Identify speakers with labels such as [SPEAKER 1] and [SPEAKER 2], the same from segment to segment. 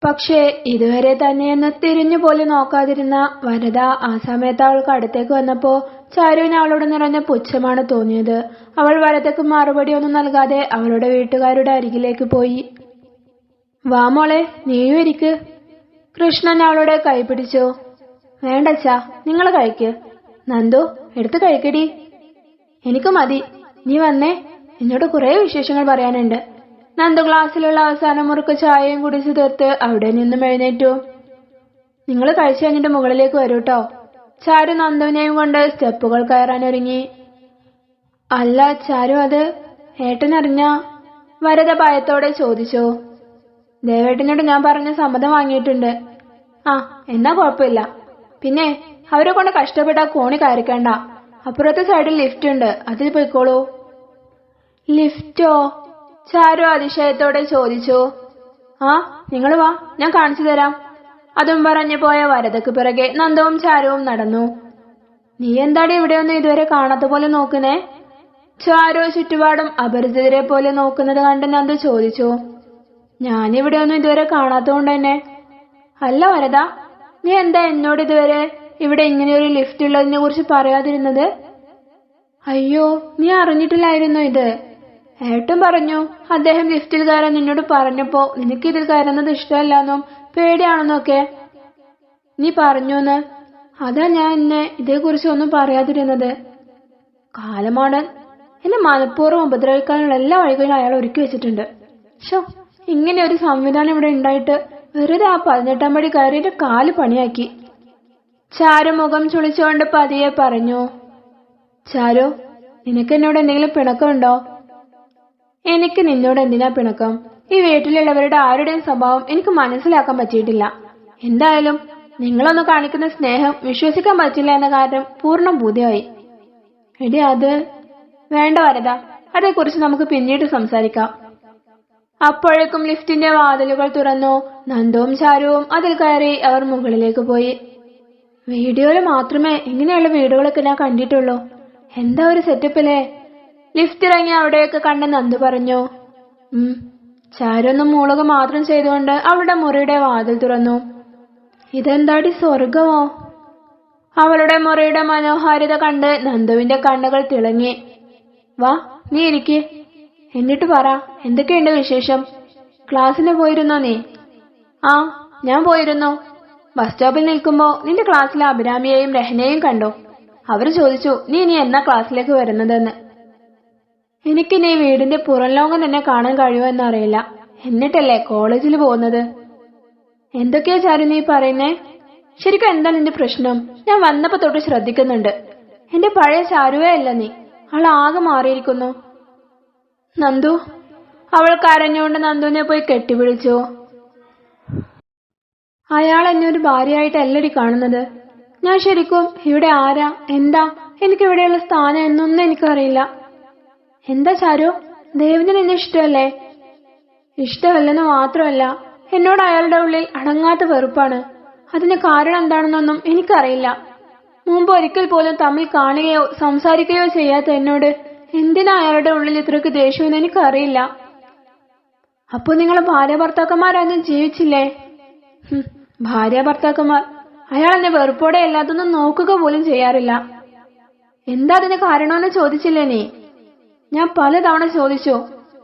[SPEAKER 1] പക്ഷേ ഇതുവരെ തന്നെയെന്ന് തിരിഞ്ഞുപോലും നോക്കാതിരുന്ന വരദ ആ സമയത്ത് അവൾക്ക് അടുത്തേക്ക് വന്നപ്പോ ചാരുവിന് അവളോട് നിറഞ്ഞ പുച്ഛമാണ് തോന്നിയത്. അവൾ വരദയ്ക്ക് മറുപടി ഒന്നും നൽകാതെ അവളുടെ വീട്ടുകാരുടെ അരികിലേക്ക് പോയി. വാ മോളെ, നീയും ഇരിക്ക്. കൃഷ്ണൻ അവളുടെ കൈ പിടിച്ചു. വേണ്ടച്ചാ, നിങ്ങൾ കഴിക്ക്. നന്ദു, എടുത്ത് കഴിക്കടി. എനിക്ക് മതി, നീ വന്നേ, എന്നോട് കുറെ വിശേഷങ്ങൾ പറയാനുണ്ട്. നന്ദു ഗ്ലാസ്സിലുള്ള അവസാന മുറുക്ക് ചായയും കുടിച്ചു തീർത്ത് അവിടെ നിന്നും എഴുന്നേറ്റു. നിങ്ങൾ കഴിച്ചു കഴിഞ്ഞിട്ട് മുകളിലേക്ക് വരൂട്ടോ. ചാരു നന്ദുവിനെയും കൊണ്ട് സ്റ്റെപ്പുകൾ കയറാൻ ഒരുങ്ങി. അല്ല ചാരു, അത് ഏട്ടനറിഞ്ഞ? വരദ ഭയത്തോടെ ചോദിച്ചു. ദേവേട്ടനോട് ഞാൻ പറഞ്ഞ സമ്മതം വാങ്ങിയിട്ടുണ്ട്. ആ, എന്നാ കുഴപ്പമില്ല. പിന്നെ അവരെ കൊണ്ട് കഷ്ടപ്പെട്ട കോണി കയറിക്കണ്ട. അപ്പുറത്തെ സൈഡിൽ ലിഫ്റ്റ് ഉണ്ട്, അതിൽ പോയിക്കോളൂ. ലിഫ്റ്റോ? ചാരു അതിശയത്തോടെ ചോദിച്ചു. ആ, നിങ്ങൾ വാ, ഞാൻ കാണിച്ചു തരാം. അതും പറഞ്ഞു പോയ വരദക്ക് പിറകെ നന്ദവും ചാരുവും നടന്നു. നീ എന്താടി ഇവിടെയൊന്നും ഇതുവരെ കാണാത്ത പോലെ നോക്കുന്നേ? ചാരു ചുറ്റുപാടും അപരിചിതരെ പോലെ നോക്കുന്നത് കണ്ട് നന്ദു ചോദിച്ചു. ഞാനിവിടെ ഒന്നും ഇതുവരെ കാണാത്തതുകൊണ്ട് തന്നെ. അല്ല വരദ, നീ എന്താ എന്നോട് ഇതുവരെ ഇവിടെ ഇങ്ങനെയൊരു ലിഫ്റ്റ് ഉള്ളതിനെ കുറിച്ച് പറയാതിരുന്നത്? അയ്യോ, നീ അറിഞ്ഞിട്ടില്ലായിരുന്നു ഇത്? ഏട്ടൻ പറഞ്ഞു, അദ്ദേഹം ലിഫ്റ്റിൽ കയറാൻ നിന്നോട് പറഞ്ഞപ്പോ നിനക്ക് ഇതിൽ കയറുന്നത് ഇഷ്ടമല്ലെന്നും പേടിയാണെന്നൊക്കെ നീ പറഞ്ഞൂന്ന്. അതാ ഞാൻ എന്നെ ഇതേക്കുറിച്ച് ഒന്നും പറയാതിരുന്നത്. കാലമാണ്, എന്നെ മനഃപൂർവ്വം ഉപദ്രവിക്കാനുള്ള എല്ലാ വഴികളും അയാൾ ഒരുക്കി വെച്ചിട്ടുണ്ട്. ഷോ, ഇങ്ങനെ ഒരു സംവിധാനം ഇവിടെ ഉണ്ടായിട്ട് വെറുതെ ആ 18-ാം പടി കയറിയിട്ട് കാല് പണിയാക്കി. ചാരു മുഖം ചുളിച്ചുകൊണ്ട് പതിയെ പറഞ്ഞു. ചാരു, നിനക്ക് എന്നോട് എന്തെങ്കിലും പിണക്കമുണ്ടോ? എനിക്ക് നിന്നോട് എന്തിനാ പിണക്കം? ഈ വീട്ടിലുള്ളവരുടെ ആരുടെയും സ്വഭാവം എനിക്ക് മനസ്സിലാക്കാൻ പറ്റിയിട്ടില്ല. എന്തായാലും നിങ്ങളൊന്ന് കാണിക്കുന്ന സ്നേഹം വിശ്വസിക്കാൻ പറ്റില്ല എന്ന കാര്യം പൂർണ്ണ ബോധ്യമായി. എടി അത് വേണ്ട വരദ, അതേക്കുറിച്ച് നമുക്ക് പിന്നീട് സംസാരിക്കാം. അപ്പോഴേക്കും ലിഫ്റ്റിന്റെ വാതിലുകൾ തുറന്നു. നന്ദുവും ചാരുവും അതിൽ കയറി അവർ മുകളിലേക്ക് പോയി. വീഡിയോയിൽ മാത്രമേ ഇങ്ങനെയുള്ള വീടുകളൊക്കെ ഞാൻ കണ്ടിട്ടുള്ളൂ. എന്താ ഒരു സെറ്റപ്പല്ലേ? ലിഫ്റ്റ് ഇറങ്ങി അവിടെയൊക്കെ കണ്ട് നന്ദു പറഞ്ഞു. ചാരു ഒന്ന് മൂളുക മാത്രം ചെയ്തുകൊണ്ട് അവളുടെ മുറിയുടെ വാതിൽ തുറന്നു. ഇതെന്താടി, സ്വർഗമോ? അവളുടെ മുറിയുടെ മനോഹാരിത കണ്ട് നന്ദുവിന്റെ കണ്ണുകൾ തിളങ്ങി. വാ, നീ ഇരിക്ക്. എന്നിട്ട് പറ, എന്തൊക്കെയുണ്ട് വിശേഷം? ക്ലാസ്സിന് പോയിരുന്നോ നീ? ആ, ഞാൻ പോയിരുന്നു. ബസ് സ്റ്റോപ്പിൽ നിൽക്കുമ്പോ നിന്റെ ക്ലാസ്സിലെ അഭിരാമിയെയും രഹനയെയും കണ്ടു. അവർ ചോദിച്ചു നീ ഇനി എന്നാ ക്ലാസ്സിലേക്ക് വരുന്നതെന്ന്. എനിക്കിനി വീടിന്റെ പുറം ലോകം തന്നെ കാണാൻ കഴിയുമെന്നറിയില്ല. എന്നിട്ടല്ലേ കോളേജിൽ പോകുന്നത്. എന്തൊക്കെയാ ചാരു നീ പറയുന്നേ? ശരിക്കും എന്താ നിന്റെ പ്രശ്നം? ഞാൻ വന്നപ്പോ തൊട്ട് ശ്രദ്ധിക്കുന്നുണ്ട്. എന്റെ പഴയ ചാരുവേ അല്ല നീ. അവൾ ആകെ മാറിയിരിക്കുന്നു. നന്ദു, അവൾ കരഞ്ഞുകൊണ്ട് നന്ദുവിനെ പോയി കെട്ടിപ്പിടിച്ചു. അയാൾ എന്നെ ഒരു ഭാര്യയായിട്ടല്ലടി കാണുന്നത്. ഞാൻ ശരിക്കും ഇവിടെ ആരാ, എന്താ, എനിക്കിവിടെയുള്ള സ്ഥാനം എന്നൊന്നും എനിക്കറിയില്ല. എന്താ ചാരു, ദേവിന് നിന്നെ ഇഷ്ടമല്ലേ? ഇഷ്ടമല്ലെന്ന് മാത്രമല്ല, എന്നോട് അയാളുടെ ഉള്ളിൽ അടങ്ങാത്ത വെറുപ്പാണ്. അതിന് കാരണം എന്താണെന്നൊന്നും എനിക്കറിയില്ല. മുമ്പ് ഒരിക്കൽ പോലും തമ്മിൽ കാണുകയോ സംസാരിക്കുകയോ ചെയ്യാത്ത എന്നോട് എന്തിനാ അയാളുടെ ഉള്ളിൽ ഇത്രയ്ക്ക് ദേഷ്യമെന്ന് എനിക്കറിയില്ല. അപ്പൊ നിങ്ങൾ ഭാര്യ ഭർത്താക്കന്മാരൊന്നും ജീവിച്ചില്ലേ? ഭാര്യ ഭർത്താക്കന്മാർ. അയാൾ എന്നെ വെറുപ്പോടെ അല്ലാതൊന്നും നോക്കുക പോലും ചെയ്യാറില്ല. എന്താ അതിന് കാരണമെന്ന് ചോദിച്ചില്ലേ നീ? ഞാൻ പലതവണ ചോദിച്ചു.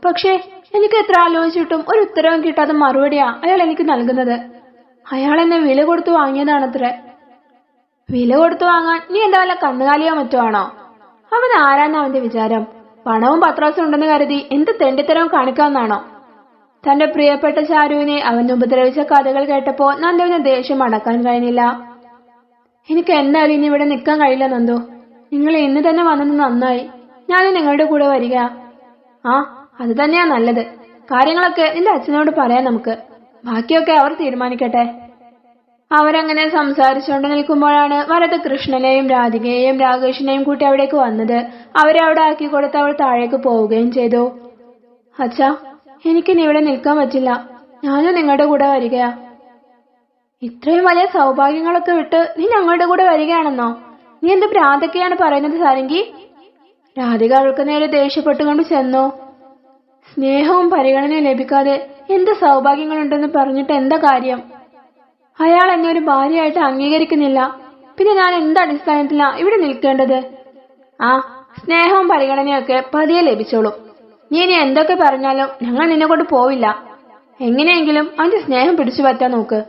[SPEAKER 1] പക്ഷേ എനിക്ക് എത്ര ആലോചിച്ചിട്ടും ഒരു ഉത്തരവും കിട്ടാത്ത മറുപടിയാ അയാൾ എനിക്ക് നൽകുന്നത്. അയാൾ എന്നെ വില കൊടുത്തു വാങ്ങിയതാണത്രേ. വില കൊടുത്തു വാങ്ങാൻ നീ എന്താ വല്ല കന്നുകാലിയോ മറ്റോ ആണോ? അവൻ ആരാന്ന അവന്റെ വിചാരം? പണവും പത്രാസും ഉണ്ടെന്ന് കരുതി എന്ത് തെണ്ടിത്തരവും കാണിക്കാമെന്നാണോ? തന്റെ പ്രിയപ്പെട്ട ചാരുവിനെ അവൻ ഉപദ്രവിച്ച കഥകൾ കേട്ടപ്പോ നന്ദുവിന് ദേഷ്യം അടക്കാൻ കഴിഞ്ഞില്ല. എനിക്ക് എന്തായാലും ഇനി ഇവിടെ നിൽക്കാൻ കഴിയില്ല നന്ദു. നിങ്ങൾ ഇന്ന് തന്നെ വന്നത് നന്നായി. ഞാനും നിങ്ങളുടെ കൂടെ വരിക. ആ, അത് തന്നെയാ നല്ലത്. കാര്യങ്ങളൊക്കെ നിന്റെ അച്ഛനോട് പറയാം നമുക്ക്. ബാക്കിയൊക്കെ അവർ തീരുമാനിക്കട്ടെ. അവരങ്ങനെ സംസാരിച്ചുകൊണ്ട് നിൽക്കുമ്പോഴാണ് വരദ കൃഷ്ണനെയും രാധികയെയും രാകേഷിനെയും കൂട്ടി അവിടേക്ക് വന്നത്. അവരെ അവിടെ ആക്കി കൊടുത്ത് അവൾ താഴേക്ക് പോവുകയും ചെയ്തു. അച്ഛാ, എനിക്കിനി ഇവിടെ നിൽക്കാൻ പറ്റില്ല. ഞാനും നിങ്ങളുടെ കൂടെ വരികയാ. ഇത്രയും വലിയ സൗഭാഗ്യങ്ങളൊക്കെ വിട്ട് നീ ഞങ്ങളുടെ കൂടെ വരികയാണെന്നോ? നീ എന്ത് ഭ്രാന്തൊക്കെയാണ് പറയുന്നത് സാരംഗി? രാധിക അവൾക്ക് നേരെ ദേഷ്യപ്പെട്ടുകൊണ്ട് ചെന്നു. സ്നേഹവും പരിഗണനയും ലഭിക്കാതെ എന്ത് സൗഭാഗ്യങ്ങളുണ്ടെന്ന് പറഞ്ഞിട്ട് എന്താ കാര്യം? അയാൾ എന്നെ ഒരു ഭാര്യയായിട്ട് അംഗീകരിക്കുന്നില്ല. പിന്നെ ഞാൻ എന്ത് അടിസ്ഥാനത്തിലാ ഇവിടെ നിൽക്കേണ്ടത്? ആ സ്നേഹവും പരിഗണനയും ഒക്കെ പതിയെ ലഭിച്ചോളും. നീ ഇനി എന്തൊക്കെ പറഞ്ഞാലും ഞങ്ങൾ നിന്നെ കൊണ്ട് പോവില്ല. എങ്ങനെയെങ്കിലും അവന്റെ സ്നേഹം പിടിച്ചു പറ്റാൻ നോക്ക്.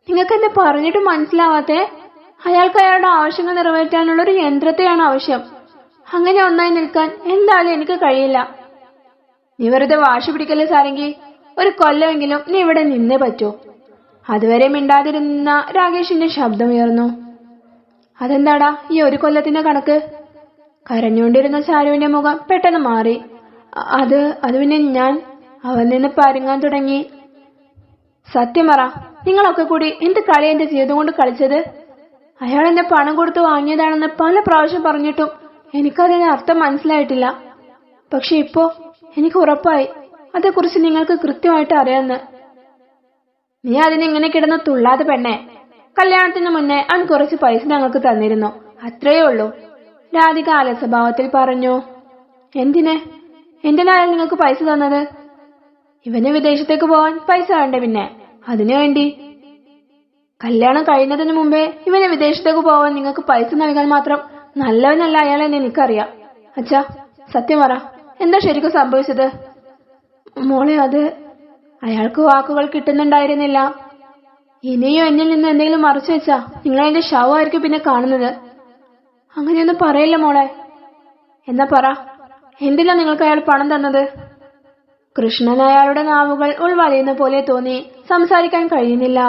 [SPEAKER 1] നിങ്ങൾക്ക് എന്നെ പറഞ്ഞിട്ട് മനസ്സിലാവാത്തെ? അയാൾക്ക് അയാളുടെ ആവശ്യങ്ങൾ നിറവേറ്റാനുള്ള ഒരു യന്ത്രത്തെയാണ് ആവശ്യം. അങ്ങനെ ഒന്നായി നിൽക്കാൻ എന്തായാലും എനിക്ക് കഴിയില്ല. നീ വെറുതെ വാശി പിടിക്കല്ലേ സാരംഗി. ഒരു കൊല്ലമെങ്കിലും നീ ഇവിടെ നിന്നേ പറ്റൂ. അതുവരെ മിണ്ടാതിരുന്ന രാകേഷിന്റെ ശബ്ദമുയർന്നു. അതെന്താടാ ഈ ഒരു കൊല്ലത്തിന്റെ കണക്ക്? കരഞ്ഞുകൊണ്ടിരുന്ന ചാരുവിന്റെ മുഖം പെട്ടെന്ന് മാറി. അത് പിന്നെ അവൻ നിന്ന് പരുങ്ങാൻ തുടങ്ങി. സത്യം പറ, നിങ്ങളൊക്കെ കൂടി എന്ത് കളി എന്റെ ജീവിതം കൊണ്ട് കളിച്ചത്? അയാൾ എന്നെ പണം കൊടുത്ത് വാങ്ങിയതാണെന്ന് പല പ്രാവശ്യം പറഞ്ഞിട്ടും എനിക്കതിന് അർത്ഥം മനസ്സിലായിട്ടില്ല. പക്ഷെ ഇപ്പോ എനിക്ക് ഉറപ്പായി അതേക്കുറിച്ച് നിങ്ങൾക്ക് കൃത്യമായിട്ട് അറിയാമെന്ന്. നീ അതിനിങ്ങനെ കിടന്ന് തുള്ളാതെ പെണ്ണെ. കല്യാണത്തിന് മുന്നേ അവൻ കുറച്ച് പൈസ ഞങ്ങൾക്ക് തന്നിരുന്നു, അത്രയേ ഉള്ളൂ. രാധിക അലസഭാവത്തിൽ പറഞ്ഞു. എന്തിനായാലും നിങ്ങൾക്ക് പൈസ തന്നത്? ഇവന് വിദേശത്തേക്ക് പോവാൻ പൈസ വേണ്ടേ? പിന്നെ അതിനു വേണ്ടി. കല്യാണം കഴിയുന്നതിന് മുമ്പേ ഇവന് വിദേശത്തേക്ക് പോവാൻ നിങ്ങൾക്ക് പൈസ നൽകാൻ മാത്രം നല്ലവനല്ല അയാളെന്ന് എനിക്കറിയാം. അച്ഛാ സത്യം പറ, എന്താ ശരിക്കും സംഭവിച്ചത്? മോളെ, അത് അയാൾക്ക് വാക്കുകൾ കിട്ടുന്നുണ്ടായിരുന്നില്ല. ഇനിയും എന്നിൽ നിന്ന് എന്തെങ്കിലും മറച്ചു വെച്ചാ നിങ്ങൾ എന്റെ ശവമായിരിക്കും പിന്നെ കാണുന്നത്. അങ്ങനെയൊന്നും പറയില്ല മോളെ. എന്നാ പറ, എന്തിനാ നിങ്ങൾക്ക് അയാൾ പണം തന്നത്? കൃഷ്ണൻ അയാളുടെ നാവുകൾ ഉൾവലിയുന്ന പോലെ തോന്നി. സംസാരിക്കാൻ കഴിയുന്നില്ല.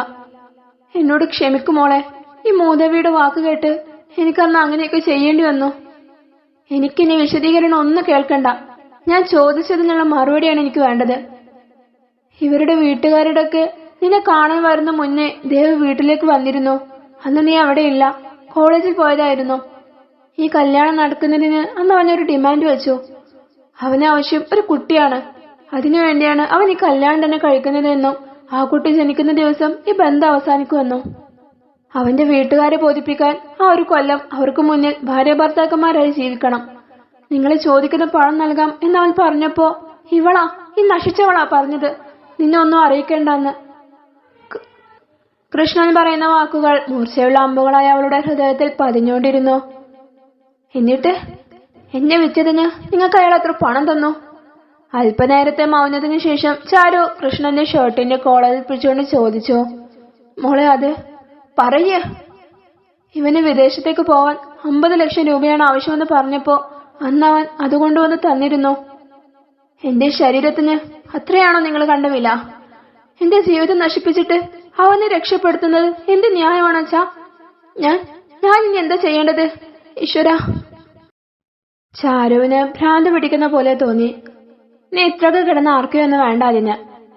[SPEAKER 1] എന്നോട് ക്ഷമിക്കുമോളെ. ഈ മൂതവിയുടെ വാക്ക് കേട്ട് എനിക്കന്ന് അങ്ങനെയൊക്കെ ചെയ്യേണ്ടി വന്നു. എനിക്കിനി വിശദീകരണം ഒന്നും കേൾക്കണ്ട. ഞാൻ ചോദിച്ചതിനുള്ള മറുപടിയാണ് എനിക്ക് വേണ്ടത്. ഇവരുടെ വീട്ടുകാരുടെ ഒക്കെ നിന്നെ കാണാൻ വരുന്ന മുന്നേ ദേവ് വീട്ടിലേക്ക് വന്നിരുന്നു. അന്ന് നീ അവിടെയില്ല, കോളേജിൽ പോയതായിരുന്നു. ഈ കല്യാണം നടക്കുന്നതിന് അന്ന് അവനൊരു ഡിമാൻഡ് വെച്ചു. അവനാവശ്യം ഒരു കുട്ടിയാണ്. അതിനുവേണ്ടിയാണ് അവൻ ഈ കല്യാണം തന്നെ കഴിക്കുന്നതെന്നും ആ കുട്ടി ജനിക്കുന്ന ദിവസം ഈ ബന്ധം അവസാനിക്കുമെന്നും. അവന്റെ വീട്ടുകാരെ ബോധിപ്പിക്കാൻ ആ ഒരു കൊല്ലം അവർക്ക് മുന്നിൽ ഭാര്യ ഭർത്താക്കന്മാരായി ജീവിക്കണം. നിങ്ങൾ ചോദിക്കുന്ന പണം നൽകാം എന്നവൻ പറഞ്ഞപ്പോ ഈ നശിച്ചവളാ പറഞ്ഞത് നിന്നെ ഒന്നും അറിയിക്കേണ്ടെന്ന്. കൃഷ്ണൻ പറയുന്ന വാക്കുകൾ മൂർച്ചയുള്ള അമ്പുകളായി അവളുടെ ഹൃദയത്തിൽ പതിഞ്ഞുകൊണ്ടിരുന്നു. എന്നിട്ട് എന്നെ വിറ്റതിന് നിങ്ങൾക്ക് അയാൾ എത്ര പണം തന്നു? അല്പനേരത്തെ മൗനത്തിനു ശേഷം ചാരു കൃഷ്ണന്റെ ഷർട്ടിന്റെ കോളറിൽ പിടിച്ചുകൊണ്ട് ചോദിച്ചു. മോളെ, അത് പറയേ. ഇവന് വിദേശത്തേക്ക് പോവാൻ 50 ലക്ഷം രൂപയാണ് ആവശ്യമെന്ന് പറഞ്ഞപ്പോ അന്നവൻ അതുകൊണ്ടുവന്ന് തന്നിരുന്നു. എന്റെ ശരീരത്തിന് അത്രയാണോ നിങ്ങൾ കണ്ട വില? എന്റെ ജീവിതം നശിപ്പിച്ചിട്ട് അവനെ രക്ഷപ്പെടുത്തുന്നത് എന്ത് ന്യായമാണച്ചാ? ഞാൻ ഇനി എന്താ ചെയ്യേണ്ടത്? ഈശ്വരാ. ചാരുവിന് ഭ്രാന്ത് പിടിക്കുന്ന പോലെ തോന്നി. നീ ഇത്രയൊക്കെ കിടന്ന് ആർക്കുകയൊന്നും വേണ്ട.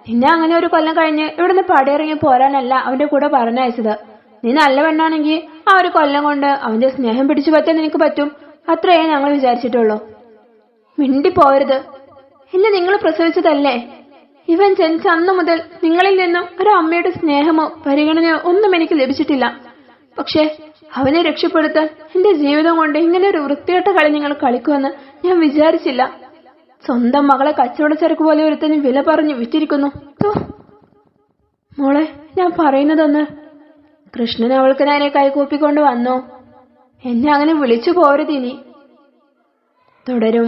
[SPEAKER 1] നിന്നെ അങ്ങനെ ഒരു കൊല്ലം കഴിഞ്ഞ് ഇവിടുന്ന് പടിയിറങ്ങി പോരാനല്ല അവന്റെ കൂടെ പറഞ്ഞയച്ചത്. നീ നല്ല പെണ്ണാണെങ്കിൽ ആ ഒരു കൊല്ലം കൊണ്ട് അവന്റെ സ്നേഹം പിടിച്ചു പറ്റാൻ നിനക്ക് പറ്റും. അത്രയേ ഞങ്ങൾ വിചാരിച്ചിട്ടുള്ളൂ. മിണ്ടിപ്പോരുത്. എന്നെ നിങ്ങൾ പ്രസവിച്ചതല്ലേ? ഇവൻ ജനിച്ച അന്നു മുതൽ നിങ്ങളിൽ നിന്നും ഒരു അമ്മയുടെ സ്നേഹമോ പരിഗണനയോ ഒന്നും എനിക്ക് ലഭിച്ചിട്ടില്ല. പക്ഷേ അവനെ രക്ഷപ്പെടുത്താൻ എന്റെ ജീവിതം കൊണ്ട് ഇങ്ങനെ ഒരു വൃത്തികെട്ട കളി നിങ്ങൾ കളിക്കുമെന്ന് ഞാൻ വിചാരിച്ചില്ല. സ്വന്തം മകളെ കച്ചവടച്ചരക്ക് പോലെ ഒരുത്തന് വില പറഞ്ഞു വിറ്റിരിക്കുന്നു. മോളെ, ഞാൻ പറയുന്നതൊന്ന്. കൃഷ്ണൻ അവൾക്ക് നേരെ കൈകൂപ്പിക്കൊണ്ട് വന്നു. എന്നെ അങ്ങനെ വിളിച്ചു പോരുതിനി. തുടരും.